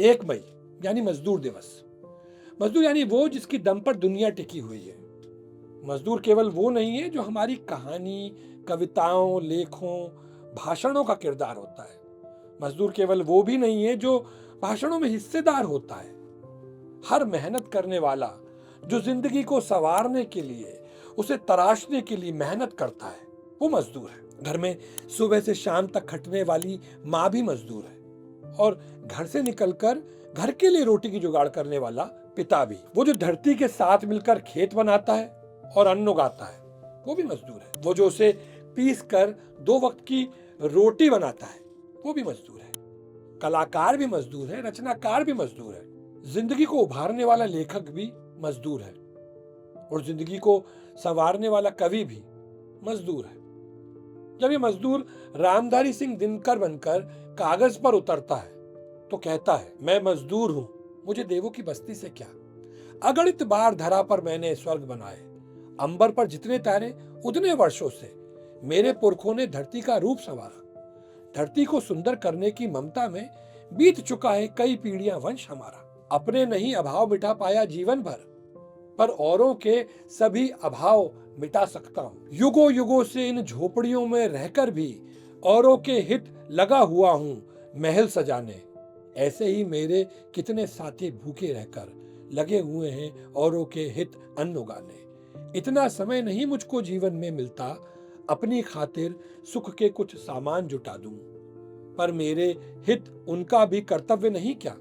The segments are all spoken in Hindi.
1 मई यानी मजदूर दिवस। मजदूर यानी वो जिसकी दम पर दुनिया टिकी हुई है। मजदूर केवल वो नहीं है जो हमारी कहानी, कविताओं, लेखों, भाषणों का किरदार होता है। मजदूर केवल वो भी नहीं है जो भाषणों में हिस्सेदार होता है। हर मेहनत करने वाला जो जिंदगी को संवारने के लिए, उसे तराशने के लिए मेहनत करता है, वो मजदूर है। घर में सुबह से शाम तक खटने वाली माँ भी मजदूर है, और घर से निकलकर घर के लिए रोटी की जुगाड़ करने वाला पिता भी। वो जो धरती के साथ मिलकर खेत बनाता है और अन्न उगाता है, वो भी मजदूर है। वो जो उसे पीस कर 2 वक्त की रोटी बनाता है, वो भी मजदूर है। कलाकार भी मजदूर है, रचनाकार भी मजदूर है। जिंदगी को उभारने वाला लेखक भी मजदूर है, और जिंदगी को संवारने वाला कवि भी मजदूर है। जब ये मजदूर रामधारी सिंह दिनकर बनकर कागज पर उतरता है तो कहता है, मैं मजदूर हूं, मुझे देवों की बस्ती से क्या। अगणित बार धरा पर मैंने स्वर्ग बनाए, अंबर पर जितने तारे उतने वर्षों से मेरे पुरखों ने धरती का रूप संवारा। धरती को सुंदर करने की ममता में बीत चुका है कई पीढ़ियां वंश हमारा। अपने नहीं अभाव मिटा पाया जीवन भर, पर औरों के सभी अभाव मिटा सकता हूँ। युगों युगों से इन झोपड़ियों में रहकर भी औरों के हित लगा हुआ हूँ महल सजाने। ऐसे ही मेरे कितने साथी भूखे रहकर लगे हुए हैं औरों के हित अन्न उगाने। इतना समय नहीं मुझको जीवन में मिलता, अपनी खातिर सुख के कुछ सामान जुटा दूं। पर मेरे हित उनका भी कर्तव्य नहीं क्या।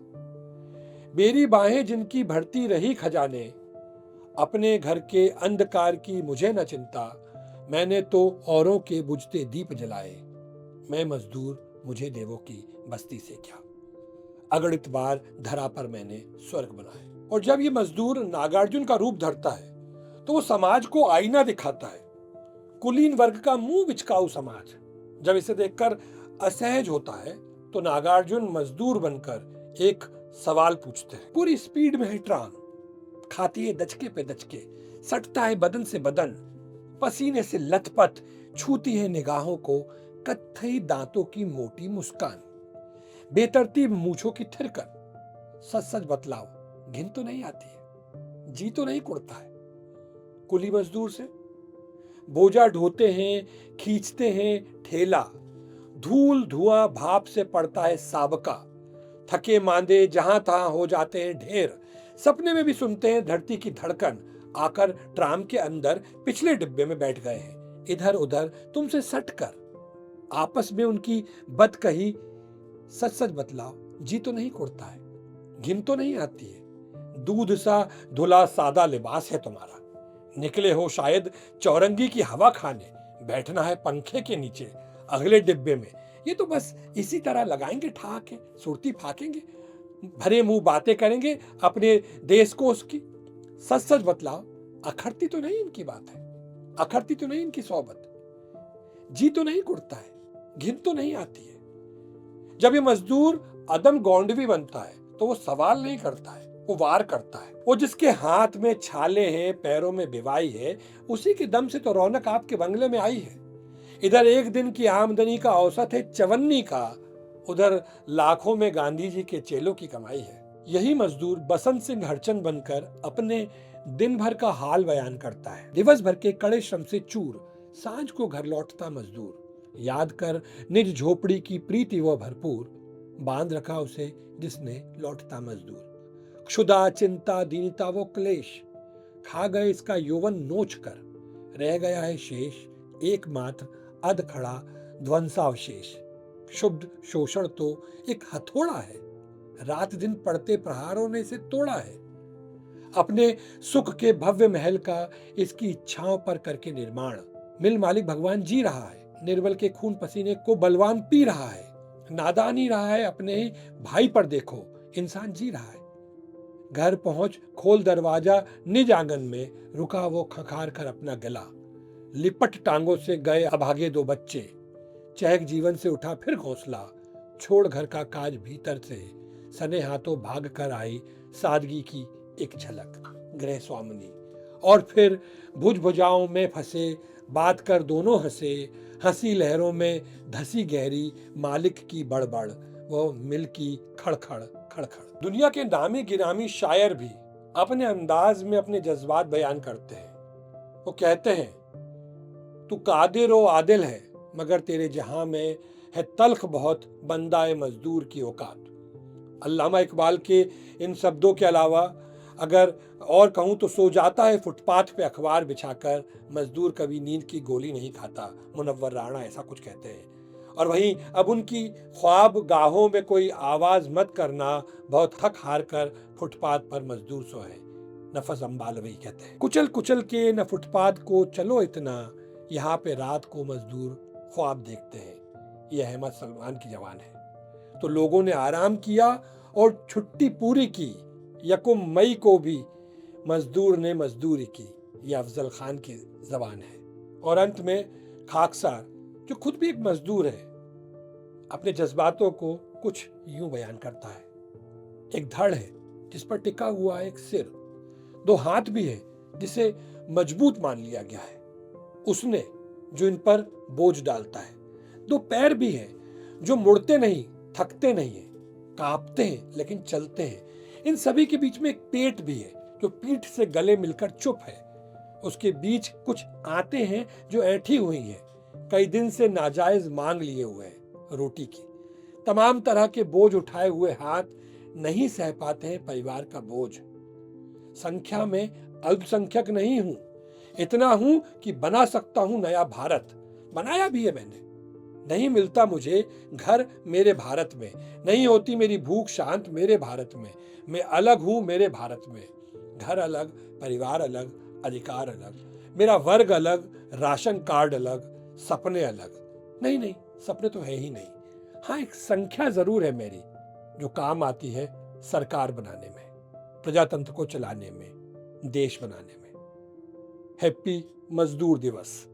मेरी बाहें जिनकी भरती रही खजाने, अपने घर के अंधकार की मुझे न चिंता। मैंने तो औरों के बुझते दीप जलाए, मैं मजदूर, मुझे देवों की बस्ती से क्या। अगणित बार धरा पर मैंने स्वर्ग बनाए। और जब ये मजदूर नागार्जुन का रूप धरता है तो वो समाज को आईना दिखाता है। कुलीन वर्ग का मुंह बिचकाऊ समाज जब इसे देखकर असहज होता है तो नागार्जुन मजदूर बनकर एक सवाल पूछते हैं। पूरी स्पीड में है ट्राम, खाती है दचके पे दचके, सटता है बदन से बदन, पसीने से लथपथ, छूती है निगाहों को कत्थई दांतों की मोटी मुस्कान, बेतरतीब मूछों की थिरकन। सच सच बतलाओ, घिन तो नहीं आती है, जी तो नहीं कुड़ता है। कुली मजदूर से बोझा ढोते हैं, खींचते हैं ठेला, धूल धुआं भाप से पड़ता है साबका। थके मांदे जहां तहां हो जाते हैं ढेर, सपने में भी सुनते हैं धरती की धड़कन। आकर ट्राम के अंदर पिछले डिब्बे में बैठ गए हैं, इधर उधर तुमसे सटकर। आपस में उनकी बत कही, सच सच बतलाओ, जी तो नहीं कुड़ता है, घिन तो नहीं आती है। दूध सा धुला सादा लिबास है तुम्हारा, निकले हो शायद चौरंगी की हवा खाने। बैठना है पंखे के नीचे अगले डिब्बे में, ये तो बस इसी तरह लगाएंगे ठाके, सुरती फाकेंगे, भरे मुंह बातें करेंगे अपने देश को उसकी। सच सच बतलाओ, अखरती तो नहीं इनकी बात है, अखरती तो नहीं इनकी सोबत, जी तो नहीं कुड़ता है, घिन तो नहीं आती है। जब ये मजदूर अदम गौंडवी बनता है तो वो सवाल नहीं करता है, वो वार करता है। वो जिसके हाथ में छाले हैं, पैरों में बिवाई है, उसी के दम से तो रौनक आपके बंगले में आई है। इधर एक दिन की आमदनी का औसत है 54 का, उधर लाखों में गांधी जी के चेलों की कमाई है। यही मजदूर बसंत सिंह हरचंद बनकर अपने दिन भर का हाल बयान करता है। दिवस भर के कड़े श्रम से चूर सांझ को घर लौटता मजदूर, याद कर निज झोपड़ी की प्रीति वो भरपूर, बांध रखा उसे जिसने लौटता मजदूर। क्षुधा चिंता दीनता वो क्लेश, खा गए इसका यौवन नोच कर, रह गया है शेष एकमात्र अध खड़ा ध्वंसावशेष। क्षुब्ध शोषण तो एक हथौड़ा है, रात दिन पड़ते प्रहारों ने इसे तोड़ा है। अपने सुख के भव्य महल का इसकी इच्छाओं पर करके निर्माण, मिल मालिक भगवान जी रहा है, निर्बल के खून पसीने को बलवान पी रहा है। नादान ही रहा है अपने ही भाई पर देखो, इंसान जी रहा है। घर पहुंच खोल दरवाजा निज आंगन में, रुका वो खखार कर अपना गला। लिपट टांगों से गए अभागे 2 बच्चे, चहक जीवन से उठा फिर घोंसला। छोड़ घर का काज भीतर से, सने हाथों भाग कर आई सादगी की एक झलक। गृह स्वामिनी और फिर भुज भुजाओं में फंसे, बात कर दोनों हंसे। हंसी लहरों में धसी गहरी, मालिक की बड़बड़ वो मिल की खड़खड़। खड़खड़। दुनिया के नामी गिरामी शायर भी अपने अंदाज में अपने जज्बात बयान करते हैं। वो कहते हैं, तू कादिर व आदिल है मगर तेरे जहां में है तल्ख बहुत बंदाए मजदूर की औकात। अल्लामा इकबाल के इन शब्दों के अलावा अगर और कहूं तो सो जाता है फुटपाथ पे अखबार बिछाकर मजदूर कभी नींद की गोली नहीं खाता, मुनव्वर राणा ऐसा कुछ कहते हैं। और वहीं अब उनकी ख्वाब गाहों में कोई आवाज मत करना, बहुत थक हार कर फुटपाथ पर मजदूर सोए, नफस अम्बालवी कहते हैं। कुचल कुचल के न फुटपाथ को चलो इतना, यहाँ पे रात को मजदूर ख्वाब देखते हैं। ये अहमद सलमान की जवान है। तो लोगों ने आराम किया और छुट्टी पूरी की, यकुम मई को भी मजदूर ने मजदूरी की। ये अफजल खान की जबान है। और अंत में खाकसार, जो खुद भी एक मजदूर है, अपने जज्बातों को कुछ यूं बयान करता है। एक धड़ है जिस पर टिका हुआ एक सिर, दो हाथ भी है जिसे मजबूत मान लिया गया है, उसने जो इन पर बोझ डालता है। दो पैर भी हैं जो मुड़ते नहीं, थकते नहीं है, कांपते हैं लेकिन चलते हैं। इन सभी के बीच में एक पेट भी है जो पीठ से गले मिलकर चुप है। उसके बीच कुछ आते हैं जो ऐठी हुई हैं, कई दिन से नाजायज मांग लिए हुए हैं रोटी की। तमाम तरह के बोझ उठाए हुए हाथ नहीं सह पाते हैं परिवार का बोझ। संख्या में अल्पसंख्यक नहीं हूं, इतना हूं कि बना सकता हूं नया भारत। बनाया भी है मैंने। नहीं मिलता मुझे घर मेरे भारत में, नहीं होती मेरी भूख शांत मेरे भारत में। मैं अलग हूं मेरे भारत में। घर अलग, परिवार अलग, अधिकार अलग, मेरा वर्ग अलग, राशन कार्ड अलग, सपने अलग। नहीं नहीं, सपने तो है ही नहीं। हाँ, एक संख्या जरूर है मेरी जो काम आती है सरकार बनाने में, प्रजातंत्र को चलाने में, देश बनाने में। हैप्पी मजदूर दिवस।